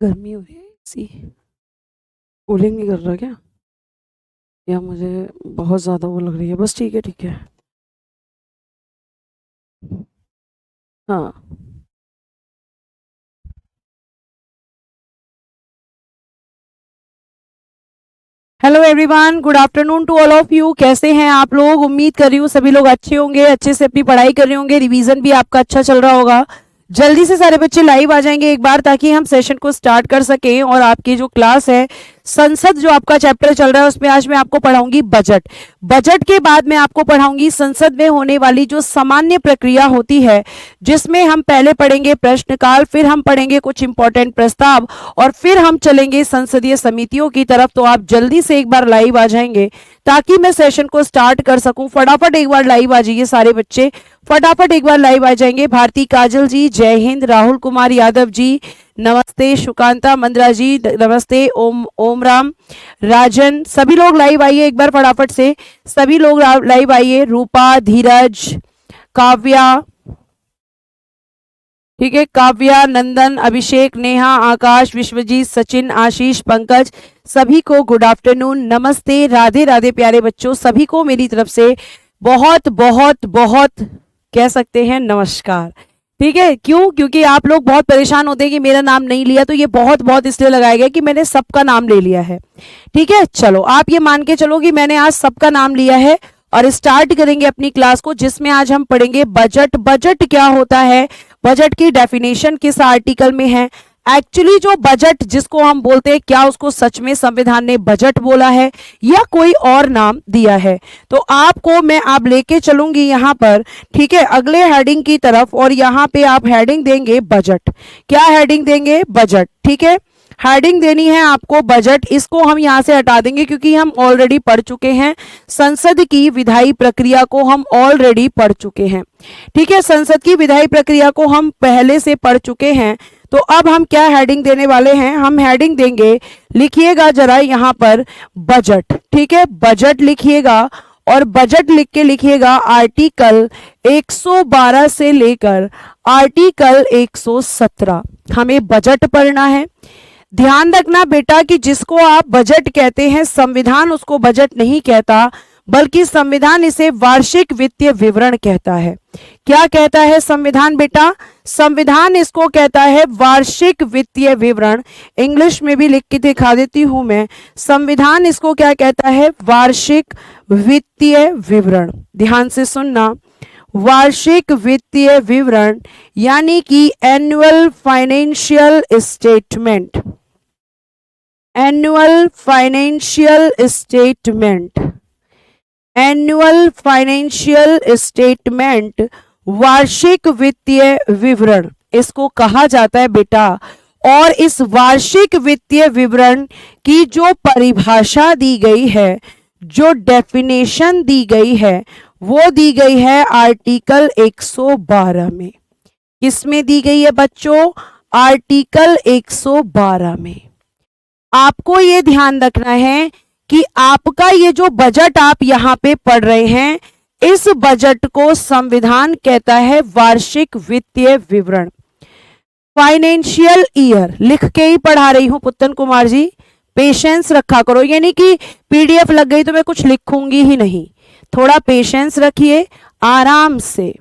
गर्मी हो रही है, सी कूलिंग नहीं कर रहा क्या, या मुझे बहुत ज़्यादा वो लग रही है? बस ठीक है ठीक है। हाँ, hello everyone, good afternoon to all of you. कैसे हैं आप लोग? उम्मीद कर रही हूँ सभी लोग अच्छे होंगे, अच्छे से अपनी पढ़ाई कर रहे होंगे, रिवीजन भी आपका अच्छा चल रहा होगा। जल्दी से सारे बच्चे लाइव आ जाएंगे एक बार, ताकि हम सेशन को स्टार्ट कर सकें। और आपकी जो क्लास है संसद, जो आपका चैप्टर चल रहा है, उसमें आज मैं आपको पढ़ाऊंगी बजट। बजट के बाद मैं आपको पढ़ाऊंगी संसद में होने वाली जो सामान्य प्रक्रिया होती है, जिसमें हम पहले पढ़ेंगे प्रश्नकाल, फिर हम पढ़ेंगे कुछ इंपॉर्टेंट प्रस्ताव, और फिर हम चलेंगे संसदीय समितियों की तरफ। तो आप जल्दी से एक बार लाइव आ जाएंगे ताकि मैं सेशन को स्टार्ट कर सकूं। फटाफट एक बार लाइव आ जाइए सारे बच्चे, फटाफट एक बार लाइव आ जाएंगे। भारती काजल जी जय हिंद, राहुल कुमार यादव जी नमस्ते, सुकांता मंद्रा जी नमस्ते, ओम राम, राजन, सभी लोग लाइव आइए एक बार फटाफट से, सभी लोग लाइव आइए। रूपा, धीरज, काव्या, ठीक है, काव्या, नंदन, अभिषेक, नेहा, आकाश, विश्वजीत, सचिन, आशीष, पंकज, सभी को गुड आफ्टरनून, नमस्ते, राधे राधे प्यारे बच्चों, सभी को मेरी तरफ से बहुत बहुत बहुत कह सकते हैं नमस्कार। ठीक है, क्यों? क्योंकि आप लोग बहुत परेशान होते हैं कि मेरा नाम नहीं लिया, तो ये बहुत बहुत इसलिए लगाया गया कि मैंने सबका नाम ले लिया है। ठीक है, चलो आप ये मान के चलो कि मैंने आज सबका नाम लिया है, और स्टार्ट करेंगे अपनी क्लास को, जिसमें आज हम पढ़ेंगे बजट। बजट क्या होता है, बजट की डेफिनेशन किस आर्टिकल में है, एक्चुअली जो बजट जिसको हम बोलते हैं, क्या उसको सच में संविधान ने बजट बोला है या कोई और नाम दिया है। तो आपको मैं आप लेके चलूंगी यहाँ पर, ठीक है, अगले हेडिंग की तरफ, और यहाँ पे आप हेडिंग देंगे बजट। क्या हेडिंग देंगे? बजट। ठीक है, हेडिंग देनी है आपको बजट। इसको हम यहाँ से हटा देंगे क्योंकि हम ऑलरेडी पढ़ चुके हैं, संसद की विधायी प्रक्रिया को हम ऑलरेडी पढ़ चुके हैं। ठीक है, संसद की विधायी प्रक्रिया को हम पहले से पढ़ चुके हैं। तो अब हम क्या हेडिंग देने वाले हैं? हम हेडिंग देंगे, लिखिएगा जरा यहाँ पर बजट। ठीक है, बजट लिखिएगा, और बजट लिख के लिखिएगा आर्टिकल 112 से लेकर आर्टिकल 117। हमें बजट पढ़ना है। ध्यान रखना बेटा कि जिसको आप बजट कहते हैं, संविधान उसको बजट नहीं कहता, बल्कि संविधान इसे वार्षिक वित्तीय विवरण कहता है। क्या कहता है संविधान बेटा? संविधान इसको कहता है वार्षिक वित्तीय विवरण। इंग्लिश में भी लिख के दिखा देती हूं मैं, संविधान इसको क्या कहता है? वार्षिक वित्तीय विवरण। ध्यान से सुनना, वार्षिक वित्तीय विवरण यानी कि annual financial statement. Annual financial statement, annual financial statement, वार्षिक वित्तीय विवरण इसको कहा जाता है बेटा। और इस वार्षिक वित्तीय विवरण की जो परिभाषा दी गई है, जो डेफिनेशन दी गई है, वो दी गई है आर्टिकल 112 में। किसमें दी गई है बच्चों? आर्टिकल 112 में। आपको ये ध्यान रखना है कि आपका ये जो बजट आप यहाँ पे पढ़ रहे हैं, इस बजट को संविधान कहता है वार्षिक वित्तीय विवरण। फाइनेंशियल ईयर लिख के ही पढ़ा रही हूं पुत्तन कुमार जी, पेशेंस रखा करो, यानी कि पीडीएफ लग गई तो मैं कुछ लिखूंगी ही नहीं, थोड़ा पेशेंस रखिए आराम से।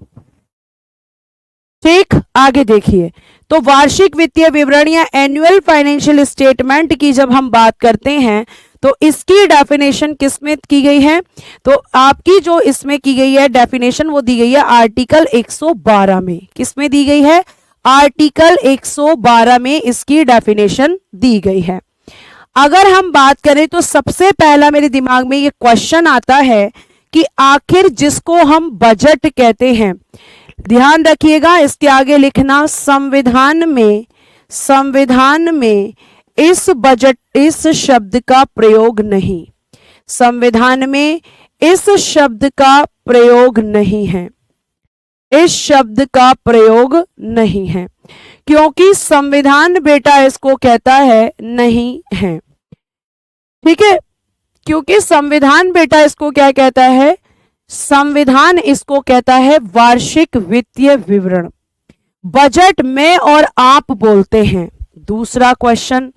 ठीक, आगे देखिए। तो वार्षिक वित्तीय विवरण या एनुअल फाइनेंशियल स्टेटमेंट की जब हम बात करते हैं, तो इसकी डेफिनेशन किसमें की गई है? तो आपकी जो इसमें की गई है डेफिनेशन, वो दी गई है आर्टिकल 112 में। किसमें दी गई है? आर्टिकल 112 में इसकी डेफिनेशन दी गई है। अगर हम बात करें तो सबसे पहला मेरे दिमाग में ये क्वेश्चन आता है कि आखिर जिसको हम बजट कहते हैं, ध्यान रखिएगा इसके आगे लिखना, संविधान में, संविधान में इस बजट, इस शब्द का प्रयोग नहीं, संविधान में इस शब्द का प्रयोग नहीं है, इस शब्द का प्रयोग नहीं है, क्योंकि संविधान बेटा इसको कहता है नहीं है। ठीक है, क्योंकि संविधान बेटा इसको क्या कहता है? संविधान इसको कहता है वार्षिक वित्तीय विवरण। बजट मैं और आप बोलते हैं, दूसरा क्वेश्चन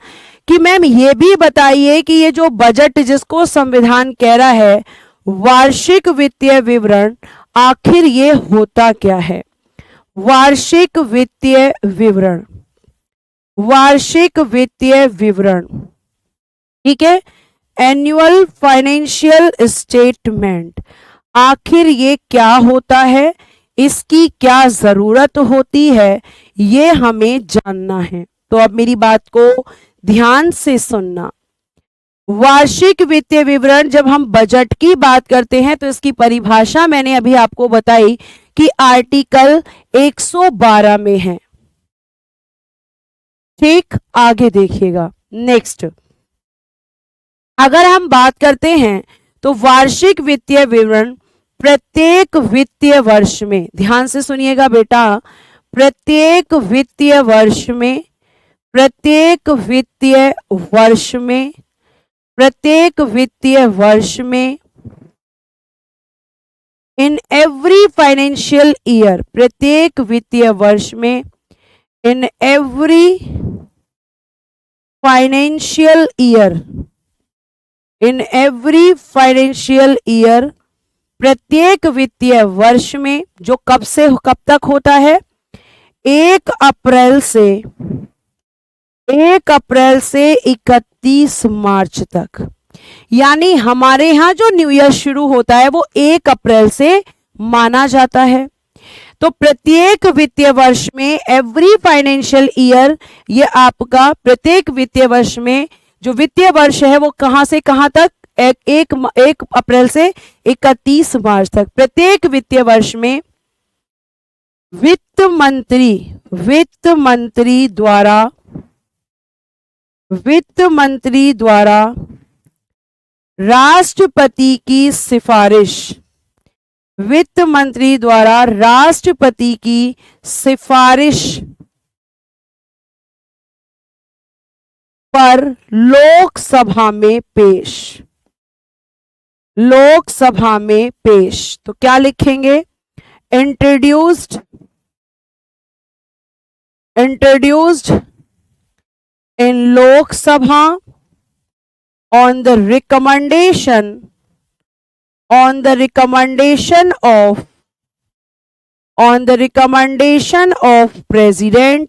कि मैम ये भी बताइए कि ये जो बजट जिसको संविधान कह रहा है वार्षिक वित्तीय विवरण, आखिर ये होता क्या है? वार्षिक वित्तीय विवरण, वार्षिक वित्तीय विवरण, ठीक है, एनुअल फाइनेंशियल स्टेटमेंट, आखिर ये क्या होता है, इसकी क्या जरूरत होती है, ये हमें जानना है। तो अब मेरी बात को ध्यान से सुनना। वार्षिक वित्तीय विवरण, जब हम बजट की बात करते हैं तो इसकी परिभाषा मैंने अभी आपको बताई कि आर्टिकल 112 में है। ठीक, आगे देखिएगा। नेक्स्ट, अगर हम बात करते हैं तो वार्षिक वित्तीय विवरण प्रत्येक वित्तीय वर्ष में, ध्यान से सुनिएगा बेटा, प्रत्येक वित्तीय वर्ष में, प्रत्येक वित्तीय वर्ष में, प्रत्येक वित्तीय वर्ष में, इन एवरी फाइनेंशियल ईयर, प्रत्येक वित्तीय वर्ष में, in every financial year, in every financial year, प्रत्येक वित्तीय वर्ष में, जो कब से कब तक होता है, 1 अप्रैल से 31 मार्च तक। यानी हमारे यहाँ जो न्यू ईयर शुरू होता है वो 1 अप्रैल से माना जाता है। तो प्रत्येक वित्तीय वर्ष में, एवरी फाइनेंशियल ईयर, ये आपका प्रत्येक वित्तीय वर्ष में जो वित्तीय वर्ष है वो कहां से कहां तक, 1 अप्रैल से 31 मार्च तक। प्रत्येक वित्तीय वर्ष में वित्त मंत्री द्वारा राष्ट्रपति की सिफारिश, वित्त मंत्री द्वारा राष्ट्रपति की सिफारिश पर लोकसभा में पेश, तो क्या लिखेंगे, introduced in Lok Sabha on the recommendation of president,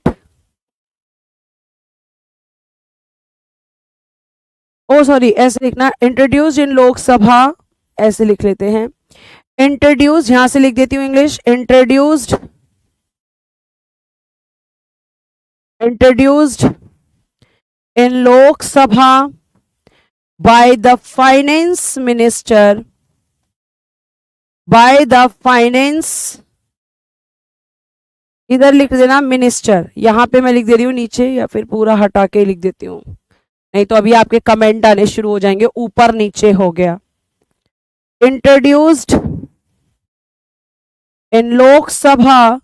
ऐसे लिखना, इंट्रोड्यूस्ड इन लोकसभा, ऐसे लिख लेते हैं, इंट्रोड्यूस्ड, यहां से लिख देती हूं English, introduced in Lok Sabha by the finance minister, इधर लिख देना मिनिस्टर, यहां पे मैं लिख दे रही हूं नीचे, या फिर पूरा हटा के लिख देती हूं, नहीं तो अभी आपके कमेंट आने शुरू हो जाएंगे, ऊपर नीचे हो गया। Introduced in Lok Sabha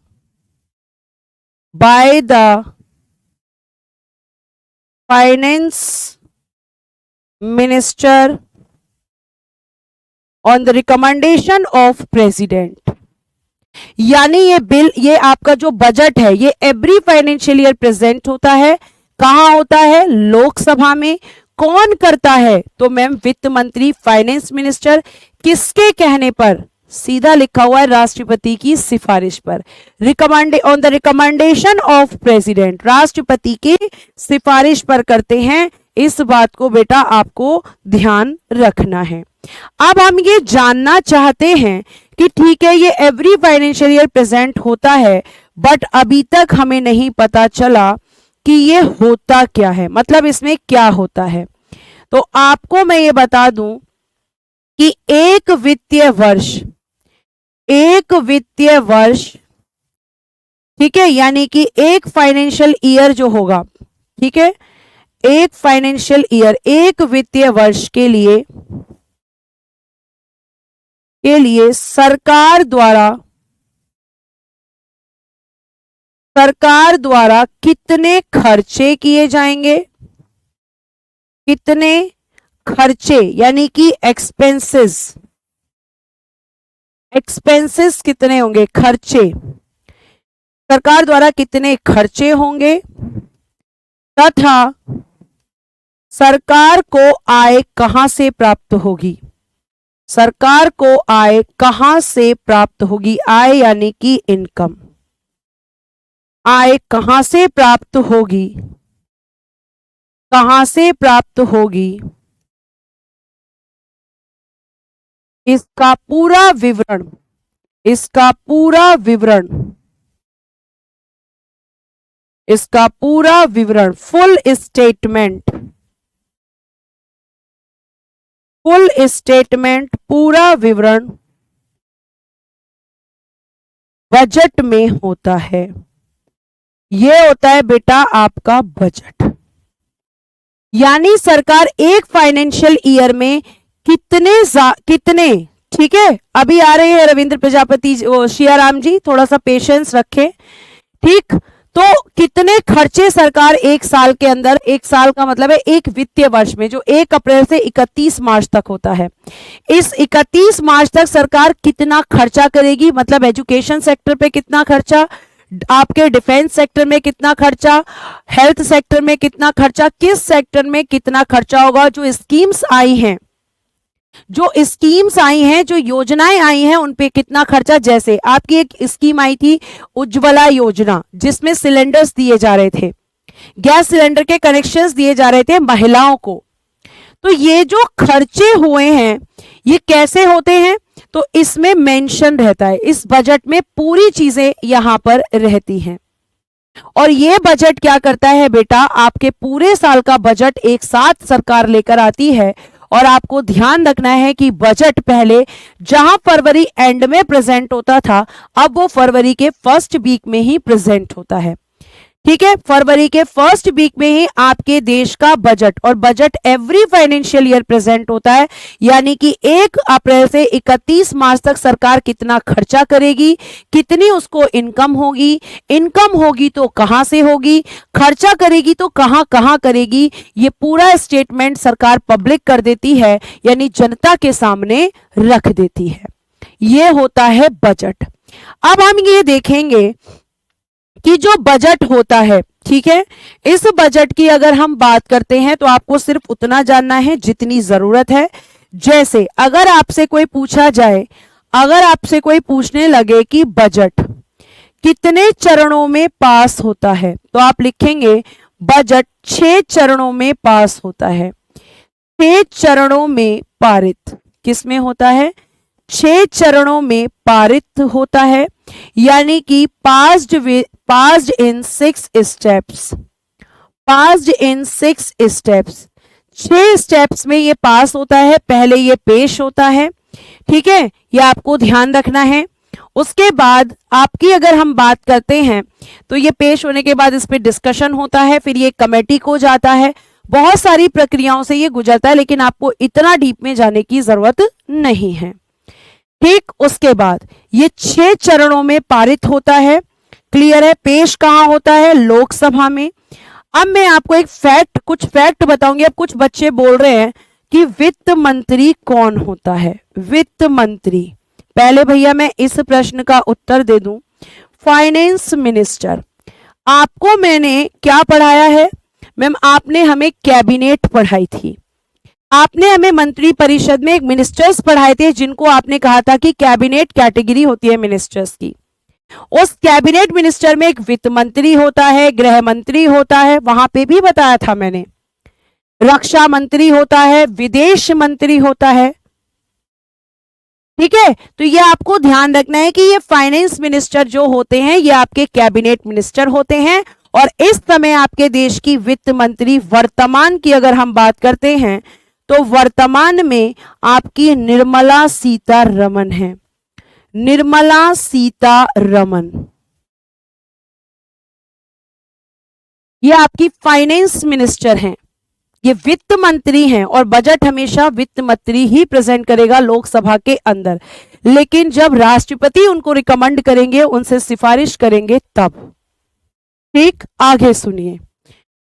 by the finance minister on the recommendation of president. यानी ये बिल, ये आपका जो बजट है, ये एवरी फाइनेंशियल ईयर प्रेजेंट होता है, कहां होता है, लोकसभा में। कौन करता है, तो मैम वित्त मंत्री, फाइनेंस मिनिस्टर, किसके कहने पर, सीधा लिखा हुआ है राष्ट्रपति की सिफारिश पर, on the recommendation of president, राष्ट्रपति की सिफारिश पर करते हैं। इस बात को बेटा आपको ध्यान रखना है। अब हम ये जानना चाहते हैं कि ठीक है, ये एवरी फाइनेंशियल ईयर प्रेजेंट होता है, बट अभी तक हमें नहीं पता चला कि ये होता क्या है, मतलब इसमें क्या होता है। तो आपको मैं ये बता दूं कि एक वित्तीय वर्ष, ठीक है, यानी कि एक फाइनेंशियल ईयर जो होगा, ठीक है, एक फाइनेंशियल ईयर, एक वित्तीय वर्ष के लिए सरकार द्वारा कितने खर्चे किए जाएंगे, कितने खर्चे, यानी कि एक्सपेंसेस कितने होंगे, खर्चे, सरकार द्वारा कितने खर्चे होंगे तथा सरकार को आय कहां से प्राप्त होगी। सरकार को आय कहां से प्राप्त होगी। आय यानी कि इनकम। आय कहां से प्राप्त होगी, कहां से प्राप्त होगी, इसका पूरा विवरण, इसका पूरा विवरण, इसका पूरा विवरण, फुल स्टेटमेंट, फुल स्टेटमेंट, पूरा विवरण बजट में होता है। यह होता है बेटा आपका बजट। यानी सरकार एक फाइनेंशियल ईयर में कितने, ठीक है, अभी आ रहे हैं रविंद्र प्रजापति शियाराम जी, थोड़ा सा पेशेंस रखें, ठीक। तो कितने खर्चे सरकार एक साल के अंदर, एक साल का मतलब है एक वित्तीय वर्ष में, जो 1 अप्रैल से 31 मार्च तक होता है, इस 31 मार्च तक सरकार कितना खर्चा करेगी, मतलब एजुकेशन सेक्टर पे कितना खर्चा, आपके डिफेंस सेक्टर में कितना खर्चा, हेल्थ सेक्टर में कितना खर्चा, किस सेक्टर में कितना खर्चा होगा, जो स्कीम्स आई हैं, जो स्कीम्स आई हैं, जो योजनाएं आई हैं, उन पे कितना खर्चा। जैसे आपकी एक स्कीम आई थी उज्ज्वला योजना, जिसमें सिलेंडर्स दिए जा रहे थे, गैस सिलेंडर के कनेक्शंस दिए जा रहे थे महिलाओं को। तो ये जो खर्चे हुए हैं ये कैसे होते हैं, तो इसमें मेंशन रहता है, इस बजट में पूरी चीजें यहां पर रहती हैं। और ये बजट क्या करता है बेटा, आपके पूरे साल का बजट एक साथ सरकार लेकर आती है। और आपको ध्यान रखना है कि बजट पहले जहां फरवरी एंड में प्रेजेंट होता था, अब वो फरवरी के फर्स्ट वीक में ही प्रेजेंट होता है, ठीक है। फरवरी के फर्स्ट वीक में ही आपके देश का बजट, और budget every financial year present होता है। यानी कि 1 अप्रैल से 31 मार्च तक सरकार कितना खर्चा करेगी, कितनी उसको इनकम होगी, इनकम होगी तो कहां से होगी, खर्चा करेगी तो कहां कहां करेगी, ये पूरा स्टेटमेंट सरकार पब्लिक कर देती है, यानी जनता के सामने रख देती है। ये होता है बजट। अब हम ये देखेंगे कि जो बजट होता है, ठीक है, इस बजट की अगर हम बात करते हैं तो आपको सिर्फ उतना जानना है जितनी जरूरत है। जैसे अगर आपसे कोई पूछा जाए, अगर आपसे कोई पूछने लगे कि बजट कितने चरणों में पास होता है, तो आप लिखेंगे बजट 6 चरणों में पास होता है। 6 चरणों में पारित, किसमें होता है, 6 चरणों में पारित होता है। यानी कि passed in 6 steps, passed in 6 steps, 6 steps में ये पास होता है। पहले ये पेश होता है, ठीक है, ये आपको ध्यान रखना है। उसके बाद आपकी अगर हम बात करते हैं तो ये पेश होने के बाद इस पे डिस्कशन होता है, फिर ये कमेटी को जाता है, बहुत सारी प्रक्रियाओं से ये गुजरता है, लेकिन आपको इतना डीप में जाने की जरूरत नहीं है, ठीक। उसके बाद ये 6 चरणों में पारित होता है, क्लियर है। पेश कहां होता है, लोकसभा में। अब मैं आपको एक फैक्ट, कुछ फैक्ट बताऊंगी। अब कुछ बच्चे बोल रहे हैं कि वित्त मंत्री कौन होता है, वित्त मंत्री। पहले भैया मैं इस प्रश्न का उत्तर दे दूं, फाइनेंस मिनिस्टर। आपको मैंने क्या पढ़ाया है मैम, आपने हमें कैबिनेट पढ़ाई थी, आपने हमें मंत्री परिषद में एक मिनिस्टर्स पढ़ाए थे, जिनको आपने कहा था कि कैबिनेट कैटेगरी होती है मिनिस्टर्स की। उस कैबिनेट मिनिस्टर में एक वित्त मंत्री होता है, गृह मंत्री होता है, वहां पे भी बताया था मैंने, रक्षा मंत्री होता है, विदेश मंत्री होता है, ठीक है। तो ये आपको ध्यान रखना है कि ये फाइनेंस मिनिस्टर जो होते हैं ये आपके कैबिनेट मिनिस्टर होते हैं। और इस समय आपके देश की वित्त मंत्री वर्तमान की अगर हम बात करते हैं तो वर्तमान में आपकी निर्मला सीतारमण है, निर्मला सीतारमण, ये आपकी फाइनेंस मिनिस्टर हैं, ये वित्त मंत्री हैं। और बजट हमेशा वित्त मंत्री ही प्रेजेंट करेगा लोकसभा के अंदर, लेकिन जब राष्ट्रपति उनको रिकमेंड करेंगे, उनसे सिफारिश करेंगे तब, ठीक। आगे सुनिए,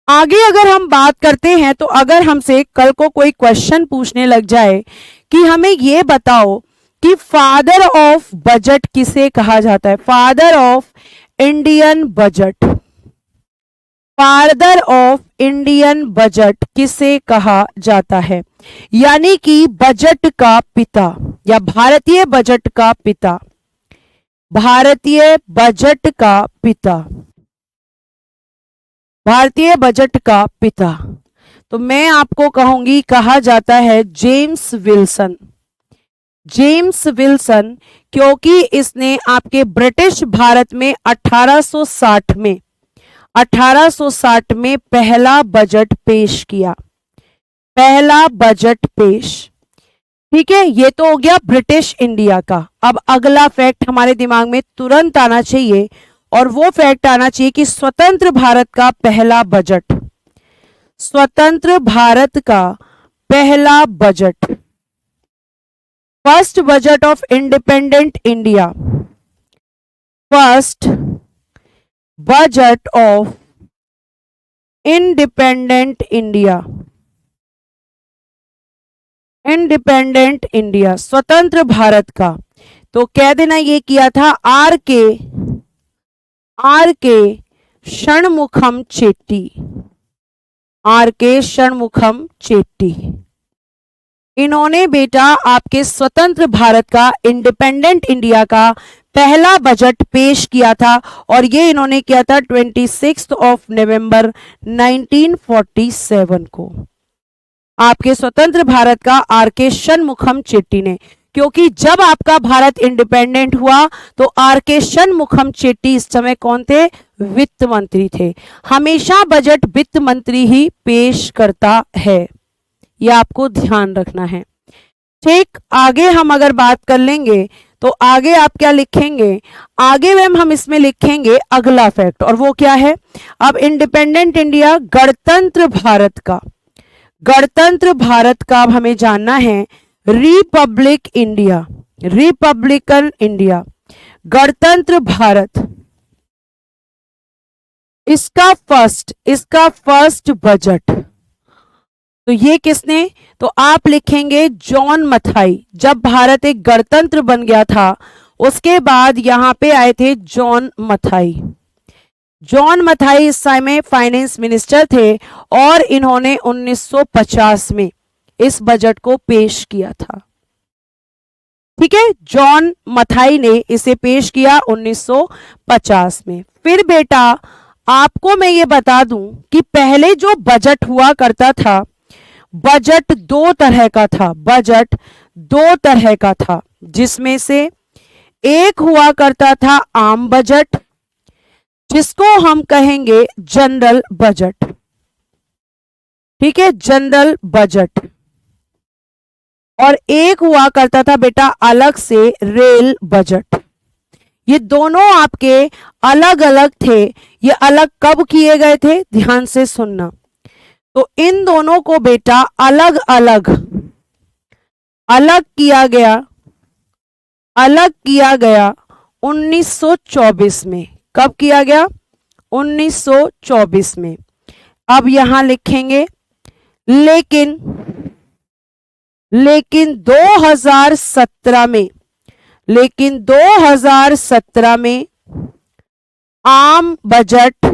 आगे अगर हम बात करते हैं तो अगर हमसे कल को कोई क्वेश्चन पूछने लग जाए कि हमें ये बताओ कि फादर ऑफ बजट किसे कहा जाता है, father of Indian budget, father of Indian budget किसे कहा जाता है? यानी कि बजट का पिता या भारतीय बजट का पिता, भारतीय बजट का पिता, भारतीय बजट का पिता, तो मैं आपको कहूंगी कहा जाता है जेम्स विल्सन। जेम्स विल्सन, क्योंकि इसने आपके ब्रिटिश भारत में 1860 में पहला बजट पेश किया, पहला बजट पेश। ठीक है, ये तो हो गया ब्रिटिश इंडिया का। अब अगला फैक्ट हमारे दिमाग में तुरंत आना चाहिए, और वो फैक्ट आना चाहिए कि स्वतंत्र भारत का पहला बजट, स्वतंत्र भारत का पहला budget, first budget of independent India, first budget of independent India, independent India, स्वतंत्र भारत का, तो कह देना ये किया था आर के षणमुखम चेट्टी, आर के षणमुखम चेट्टी। इन्होंने बेटा आपके स्वतंत्र भारत का, इंडिपेंडेंट इंडिया का पहला बजट पेश किया था, और ये इन्होंने किया था 26 नवंबर 1947 को, आपके स्वतंत्र भारत का आर के षणमुखम चेट्टी ने। क्योंकि जब आपका भारत इंडिपेंडेंट हुआ तो आर के षणमुखम चेट्टी इस समय कौन थे? वित्त मंत्री थे। हमेशा बजट वित्त मंत्री ही पेश करता है, यह आपको ध्यान रखना है। ठीक, आगे हम अगर बात कर लेंगे तो आगे आप क्या लिखेंगे? आगे मैम हम इसमें लिखेंगे अगला फैक्ट, और वो क्या है? अब इंडिपेंडेंट इंडिया, गणतंत्र भारत का, गणतंत्र भारत का अब हमें जानना है रिपब्लिक इंडिया, रिपब्लिकन इंडिया, गणतंत्र भारत, इसका फर्स्ट बजट, तो ये किसने? तो आप लिखेंगे जॉन मथाई। जब भारत एक गणतंत्र बन गया था उसके बाद यहां पे आए थे जॉन मथाई। जॉन मथाई इस समय फाइनेंस मिनिस्टर थे और इन्होंने 1950 में इस बजट को पेश किया था। ठीक है, जॉन मथाई ने इसे पेश किया 1950 में। फिर बेटा आपको मैं ये बता दूं कि पहले जो बजट हुआ करता था, बजट दो तरह का था, बजट दो तरह का था, जिसमें से एक हुआ करता था आम बजट, जिसको हम कहेंगे जनरल बजट। ठीक है, जनरल बजट, और एक हुआ करता था बेटा अलग से रेल बजट। ये दोनों आपके अलग अलग थे। ये अलग कब किए गए थे? ध्यान से सुनना। तो इन दोनों को बेटा अलग अलग किया गया, अलग किया गया 1924 में। कब किया गया? 1924 में। अब यहां लिखेंगे लेकिन 2017 में, लेकिन 2017 में आम बजट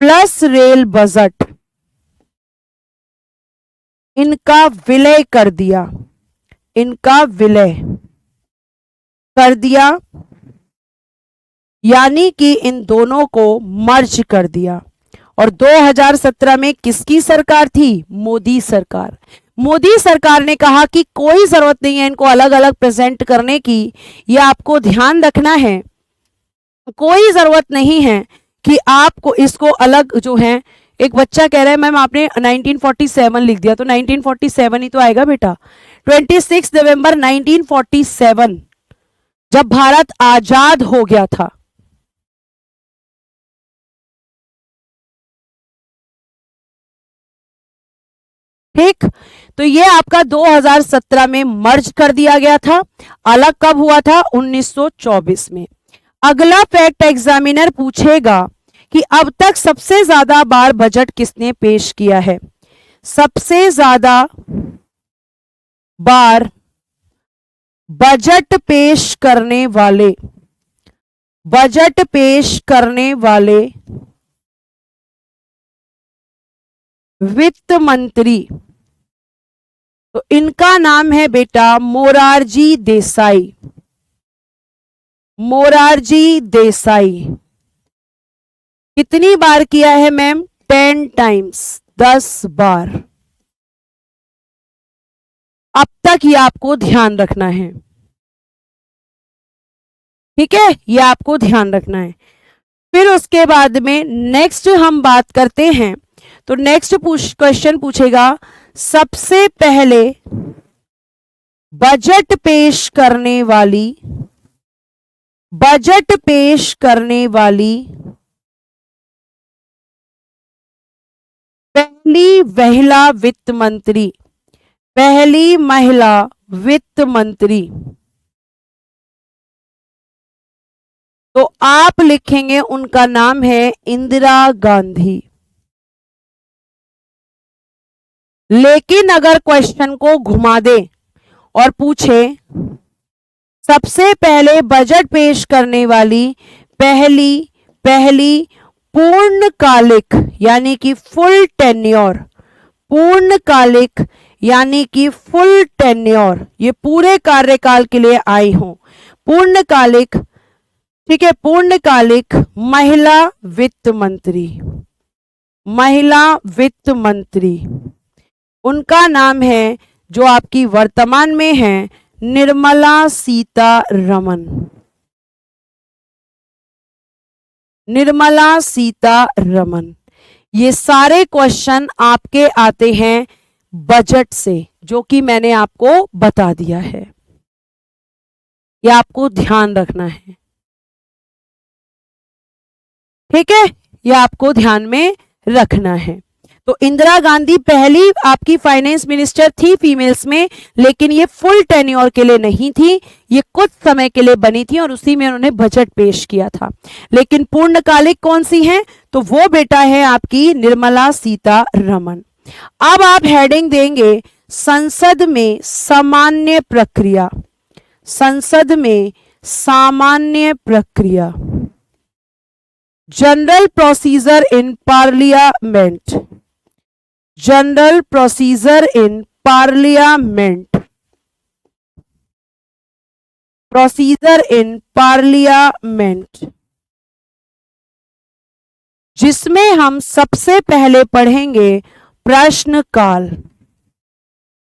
प्लस रेल बजट, इनका विलय कर दिया, इनका विलय कर दिया, यानी कि इन दोनों को मर्ज कर दिया। और 2017 में किसकी सरकार थी? मोदी सरकार। मोदी सरकार ने कहा कि कोई जरूरत नहीं है इनको अलग अलग प्रेजेंट करने की, यह आपको ध्यान रखना है, कोई जरूरत नहीं है कि आपको इसको अलग जो है। एक बच्चा कह रहा है मैम आपने 1947 लिख दिया, तो 1947 ही तो आएगा बेटा। 26 नवंबर 1947 जब भारत आजाद हो गया था। ठीक, तो ये आपका 2017 में मर्ज कर दिया गया था। अलग कब हुआ था? 1924 में। अगला फैक्ट एग्जामिनर पूछेगा कि अब तक सबसे ज्यादा बार बजट किसने पेश किया है? सबसे ज्यादा बार बजट पेश करने वाले, बजट पेश करने वाले वित्त मंत्री, तो इनका नाम है बेटा मोरारजी देसाई। मोरारजी देसाई। कितनी बार किया है मैम? 10 टाइम्स, 10 बार। अब तक ये आपको ध्यान रखना है, ठीक है, ये आपको ध्यान रखना है। फिर उसके बाद में नेक्स्ट हम बात करते हैं, तो नेक्स्ट क्वेश्चन पूछेगा सबसे पहले बजट पेश करने वाली पहली महिला वित्त मंत्री, पहली महिला वित्त मंत्री। तो आप लिखेंगे उनका नाम है इंदिरा गांधी। लेकिन अगर क्वेश्चन को घुमा दे और पूछे सबसे पहले बजट पेश करने वाली पहली पूर्णकालिक यानी कि फुल टेन्योर, पूर्णकालिक यानी कि फुल टेन्योर, ये पूरे कार्यकाल के लिए आई हो, पूर्णकालिक, ठीक है, पूर्णकालिक महिला वित्त मंत्री, महिला वित्त मंत्री, उनका नाम है जो आपकी वर्तमान में है निर्मला सीतारमण। निर्मला सीतारमण। ये सारे क्वेश्चन आपके आते हैं बजट से, जो कि मैंने आपको बता दिया है, ये आपको ध्यान रखना है, ठीक है, ये आपको ध्यान में रखना है। तो इंदिरा गांधी पहली आपकी फाइनेंस मिनिस्टर थी फीमेल्स में, लेकिन ये फुल टेन्योर के लिए नहीं थी, ये कुछ समय के लिए बनी थी और उसी में उन्होंने बजट पेश किया था। लेकिन पूर्णकालिक कौन सी है? तो वो बेटा है आपकी निर्मला सीतारमण। अब आप हेडिंग देंगे संसद में सामान्य प्रक्रिया, संसद में सामान्य प्रक्रिया, general procedure in parliament, general procedure in parliament, procedure in parliament, जिसमें हम सबसे पहले पढ़ेंगे प्रश्न काल,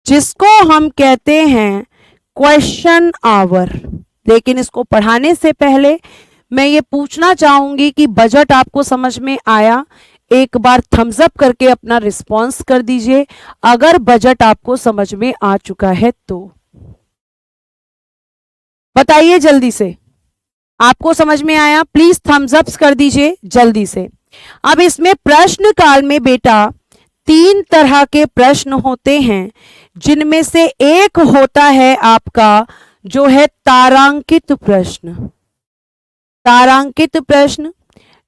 जिसको हम कहते हैं क्वेश्चन आवर। लेकिन इसको पढ़ाने से पहले मैं ये पूछना चाहूंगी कि बजट आपको समझ में आया? एक बार थम्स अप करके अपना रिस्पॉन्स कर दीजिए अगर बजट आपको समझ में आ चुका है तो। बताइए जल्दी से, आपको समझ में आया? प्लीज थम्स अप कर दीजिए जल्दी से। अब इसमें प्रश्न काल में बेटा 3 तरह के प्रश्न होते हैं, जिनमें से एक होता है आपका जो है तारांकित प्रश्न, तारांकित प्रश्न,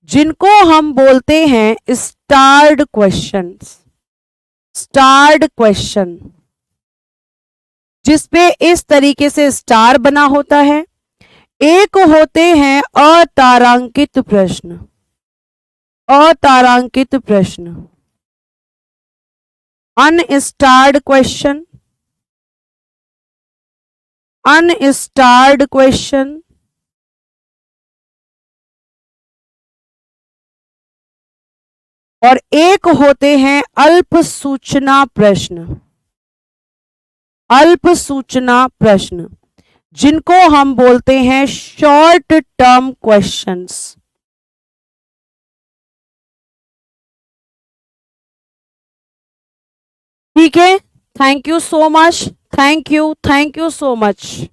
जिनको हम बोलते हैं स्टार्ड क्वेश्चंस, स्टार्ड क्वेश्चन, जिसपे इस तरीके से स्टार बना होता है। एक होते हैं अतारांकित प्रश्न, अतारांकित प्रश्न, अनस्टार्ड क्वेश्चन, अनस्टार्ड क्वेश्चन, और एक होते हैं अल्प सूचना प्रश्न, अल्प सूचना प्रश्न, जिनको हम बोलते हैं शॉर्ट टर्म क्वेश्चंस। ठीक है, thank you so much, thank you so much.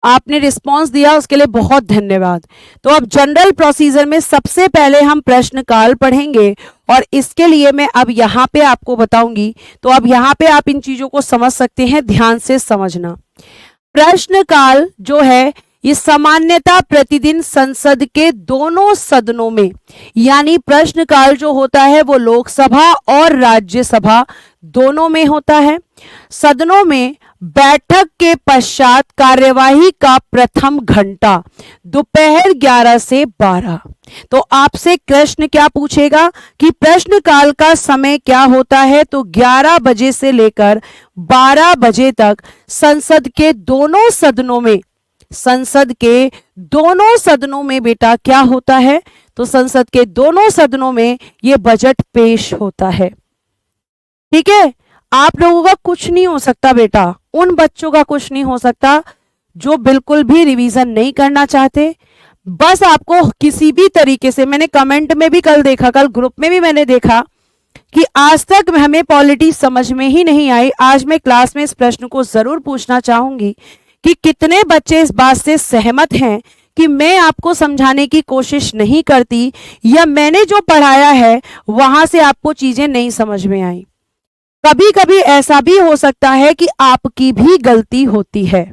आपने रिस्पांस दिया उसके लिए बहुत धन्यवाद। तो अब जनरल प्रोसीजर में सबसे पहले हम प्रश्न काल पढ़ेंगे और इसके लिए मैं अब यहाँ पे आपको बताऊंगी। तो अब यहाँ पे आप इन चीजों को समझ सकते हैं, ध्यान से समझना। प्रश्न काल जो है ये सामान्यतः प्रतिदिन संसद के दोनों सदनों में, यानी प्रश्न काल जो होता है वो लोकसभा और राज्यसभा दोनों में होता है। सदनों में बैठक के पश्चात कार्यवाही का प्रथम घंटा दोपहर 11 से 12। तो आपसे प्रश्न क्या पूछेगा कि प्रश्नकाल का समय क्या होता है, तो 11 बजे से लेकर 12 बजे तक संसद के दोनों सदनों में, संसद के दोनों सदनों में बेटा क्या होता है, तो संसद के दोनों सदनों में यह बजट पेश होता है। ठीक है, आप लोगों का कुछ नहीं हो सकता बेटा, उन बच्चों का कुछ नहीं हो सकता जो बिल्कुल भी रिवीजन नहीं करना चाहते। बस आपको किसी भी तरीके से, मैंने कमेंट में भी कल देखा, कल ग्रुप में भी मैंने देखा कि आज तक हमें पॉलिटी समझ में ही नहीं आई। आज मैं क्लास में इस प्रश्न को जरूर पूछना चाहूंगी कि कितने बच्चे इस बात से सहमत हैं कि मैं आपको समझाने की कोशिश नहीं करती, या मैंने जो पढ़ाया है वहां से आपको चीजें नहीं समझ में आई। कभी कभी ऐसा भी हो सकता है कि आपकी भी गलती होती है,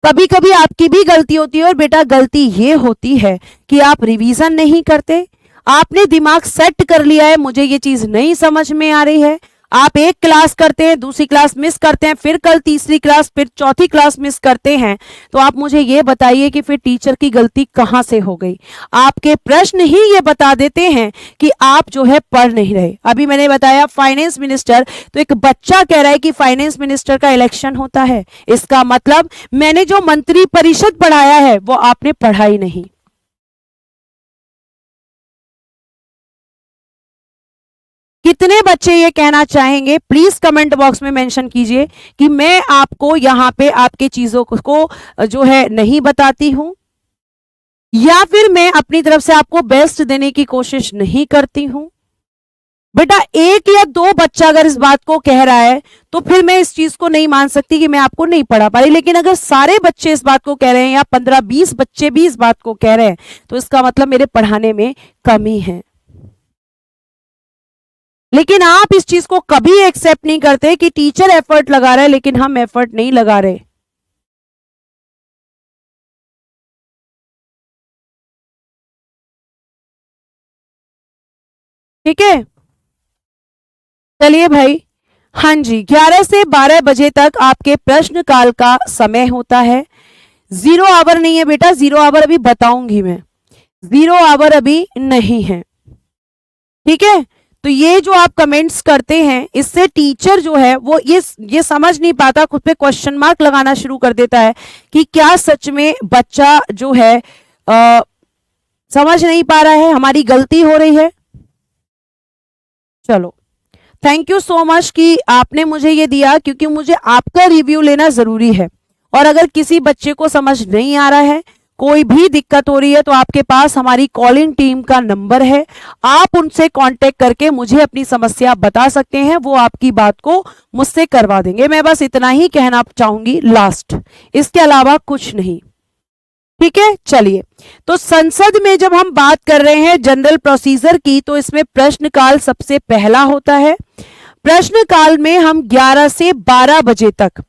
कभी कभी आपकी भी गलती होती है। और बेटा गलती ये होती है कि आप रिवीजन नहीं करते, आपने दिमाग सेट कर लिया है मुझे ये चीज नहीं समझ में आ रही है, आप एक क्लास करते हैं, दूसरी क्लास मिस करते हैं, फिर कल तीसरी क्लास, फिर चौथी क्लास मिस करते हैं। तो आप मुझे ये बताइए कि फिर टीचर की गलती कहां से हो गई। आपके प्रश्न ही ये बता देते हैं कि आप जो है पढ़ नहीं रहे। अभी मैंने बताया फाइनेंस मिनिस्टर, तो एक बच्चा कह रहा है कि फाइनेंस मिनिस्टर का इलेक्शन होता है, इसका मतलब मैंने जो मंत्री परिषद पढ़ाया है वो आपने पढ़ा ही नहीं। कितने बच्चे ये कहना चाहेंगे, प्लीज कमेंट बॉक्स में मेंशन कीजिए कि मैं आपको यहां पे आपके चीजों को जो है नहीं बताती हूं, या फिर मैं अपनी तरफ से आपको बेस्ट देने की कोशिश नहीं करती हूं। बेटा एक या दो बच्चा अगर इस बात को कह रहा है तो फिर मैं इस चीज को नहीं मान सकती कि मैं आपको नहीं पढ़ा पा रही। लेकिन अगर सारे बच्चे इस बात को कह रहे हैं, या 15-20 बच्चे भी इस बात को कह रहे हैं, तो इसका मतलब मेरे पढ़ाने में कमी है। लेकिन आप इस चीज को कभी एक्सेप्ट नहीं करते कि टीचर एफर्ट लगा रहा है लेकिन हम एफर्ट नहीं लगा रहे। ठीक है, चलिए भाई। हाँ जी, 11 से 12 बजे तक आपके प्रश्न काल का समय होता है। 0 आवर नहीं है बेटा, 0 आवर अभी बताऊंगी मैं, 0 आवर अभी नहीं है। ठीक है, तो ये जो आप कमेंट्स करते हैं इससे टीचर जो है वो ये समझ नहीं पाता, खुद पे क्वेश्चन मार्क लगाना शुरू कर देता है कि क्या सच में बच्चा जो है समझ नहीं पा रहा है, हमारी गलती हो रही है। चलो, थैंक यू सो मच कि आपने मुझे ये दिया, क्योंकि मुझे आपका रिव्यू लेना जरूरी है। और अगर किसी बच्चे को समझ नहीं आ रहा है, कोई भी दिक्कत हो रही है, तो आपके पास हमारी कॉलिंग टीम का नंबर है, आप उनसे कांटेक्ट करके मुझे अपनी समस्या बता सकते हैं, वो आपकी बात को मुझसे करवा देंगे। मैं बस इतना ही कहना चाहूंगी लास्ट, इसके अलावा कुछ नहीं। ठीक है, चलिए। तो संसद में जब हम बात कर रहे हैं जनरल प्रोसीजर की, तो इसमें प्रश्नकाल सबसे पहला होता है। प्रश्नकाल में हम 11 से 12 बजे तक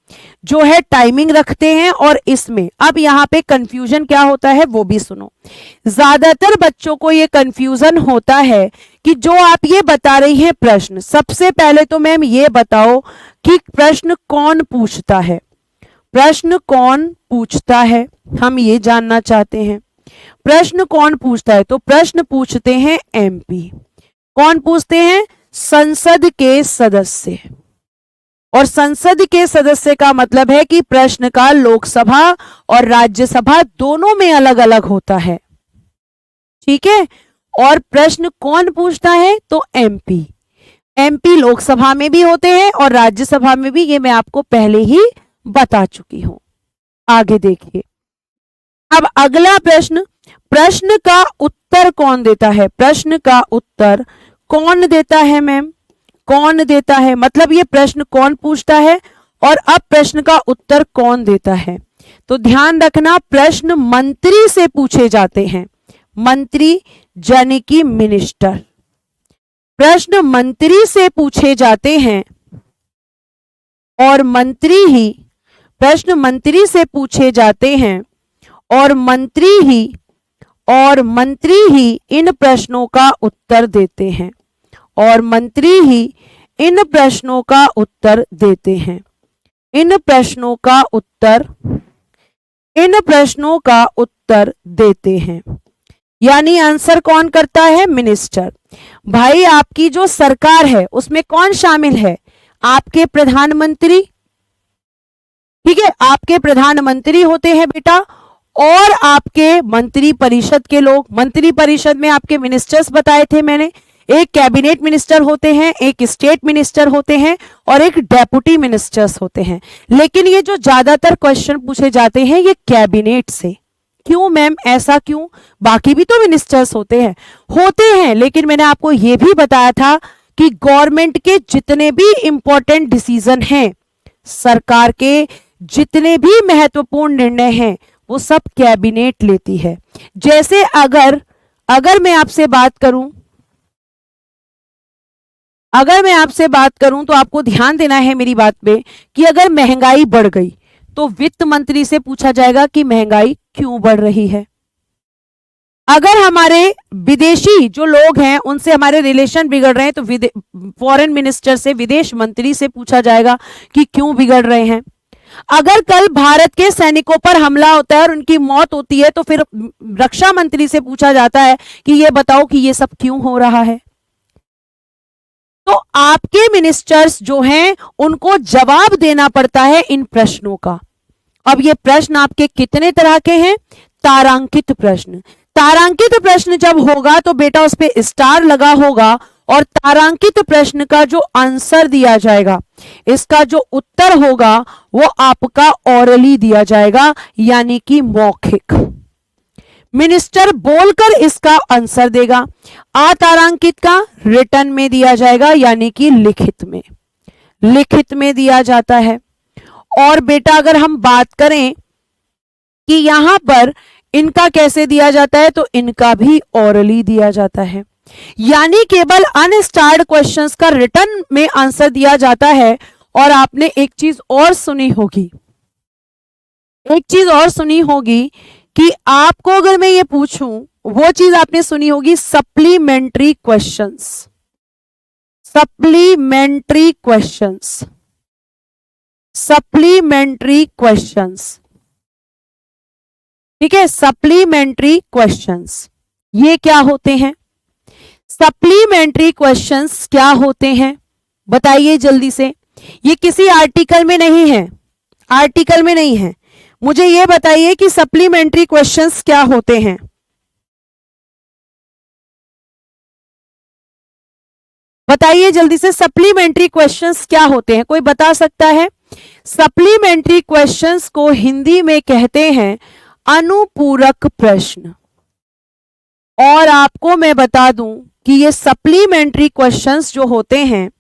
जो है टाइमिंग रखते हैं। और इसमें अब यहां पे कंफ्यूजन क्या होता है वो भी सुनो। ज्यादातर बच्चों को ये कंफ्यूजन होता है कि जो आप ये बता रही हैं प्रश्न, सबसे पहले तो मैम ये बताओ कि प्रश्न कौन पूछता है, प्रश्न कौन पूछता है, हम ये जानना चाहते हैं। प्रश्न कौन पूछता है, तो प्रश्न पूछते हैं एमपी। कौन पूछते हैं, संसद के सदस्य। और संसद के सदस्य का मतलब है कि प्रश्न का लोकसभा और राज्यसभा दोनों में अलग अलग होता है। ठीक है, और प्रश्न कौन पूछता है, तो एमपी। एमपी लोकसभा में भी होते हैं और राज्यसभा में भी, ये मैं आपको पहले ही बता चुकी हूं। आगे देखिए, अब अगला प्रश्न, प्रश्न का उत्तर कौन देता है, प्रश्न का उत्तर कौन देता है मैम, कौन देता है, मतलब ये प्रश्न कौन पूछता है और अब प्रश्न का उत्तर कौन देता है। तो ध्यान रखना, प्रश्न मंत्री से पूछे जाते हैं, मंत्री यानी कि मिनिस्टर। प्रश्न मंत्री से पूछे जाते हैं और मंत्री ही, प्रश्न मंत्री से पूछे जाते हैं और मंत्री ही इन प्रश्नों का उत्तर देते हैं, और मंत्री ही इन प्रश्नों का उत्तर देते हैं। इन प्रश्नों का उत्तर देते हैं, यानी आंसर कौन करता है? मिनिस्टर। भाई आपकी जो सरकार है उसमें कौन शामिल है? आपके प्रधानमंत्री, ठीक है, आपके प्रधानमंत्री होते हैं बेटा, और आपके मंत्री परिषद के लोग। मंत्री परिषद में आपके मिनिस्टर्स बताए थे मैंने, एक कैबिनेट मिनिस्टर होते हैं, एक स्टेट मिनिस्टर होते हैं और एक डेप्यूटी मिनिस्टर्स होते हैं। लेकिन ये जो ज्यादातर क्वेश्चन पूछे जाते हैं ये कैबिनेट से। क्यों मैम, ऐसा क्यों? बाकी भी तो मिनिस्टर्स होते हैं, लेकिन मैंने आपको ये भी बताया था कि गवर्नमेंट के जितने भी इंपॉर्टेंट डिसीजन हैं, सरकार के जितने भी महत्वपूर्ण निर्णय हैं, वो सब कैबिनेट लेती है। जैसे अगर मैं आपसे बात करूं तो आपको ध्यान देना है मेरी बात पे कि अगर महंगाई बढ़ गई तो वित्त मंत्री से पूछा जाएगा कि महंगाई क्यों बढ़ रही है। अगर हमारे विदेशी जो लोग हैं उनसे हमारे रिलेशन बिगड़ रहे हैं तो फॉरेन मिनिस्टर से, विदेश मंत्री से पूछा जाएगा कि क्यों बिगड़ रहे हैं। अगर कल भारत के सैनिकों पर हमला होता है और उनकी मौत होती है तो फिर रक्षा मंत्री से पूछा जाता है कि ये बताओ कि ये सब क्यों हो रहा है। तो आपके मिनिस्टर्स जो हैं उनको जवाब देना पड़ता है इन प्रश्नों का। अब ये प्रश्न आपके कितने तरह के हैं? तारांकित प्रश्न। तारांकित प्रश्न जब होगा तो बेटा उस पे स्टार लगा होगा और तारांकित प्रश्न का जो आंसर दिया जाएगा, इसका जो उत्तर होगा वो आपका ऑरली दिया जाएगा, यानी कि मौखिक। मिनिस्टर बोलकर इसका आंसर देगा। अतारांकित का रिटन में दिया जाएगा, यानी कि लिखित में दिया जाता है। और बेटा अगर हम बात करें कि यहां पर इनका कैसे दिया जाता है, तो इनका भी ऑरली दिया जाता है, यानी केवल अनस्टार्ड क्वेश्चंस का रिटन में आंसर दिया जाता है। और आपने एक चीज और सुनी होगी कि आपको अगर मैं ये पूछूं, वो चीज आपने सुनी होगी, सप्लीमेंट्री क्वेश्चंस। ठीक है, सप्लीमेंट्री क्वेश्चंस ये क्या होते हैं? सप्लीमेंट्री क्वेश्चंस क्या होते हैं बताइए जल्दी से। ये किसी आर्टिकल में नहीं है, मुझे ये बताइए कि सप्लीमेंट्री क्वेश्चंस क्या होते हैं। बताइए जल्दी से, सप्लीमेंट्री क्वेश्चंस क्या होते हैं? कोई बता सकता है? सप्लीमेंट्री क्वेश्चंस को हिंदी में कहते हैं अनुपूरक प्रश्न। और आपको मैं बता दूं कि ये सप्लीमेंट्री क्वेश्चंस जो होते हैं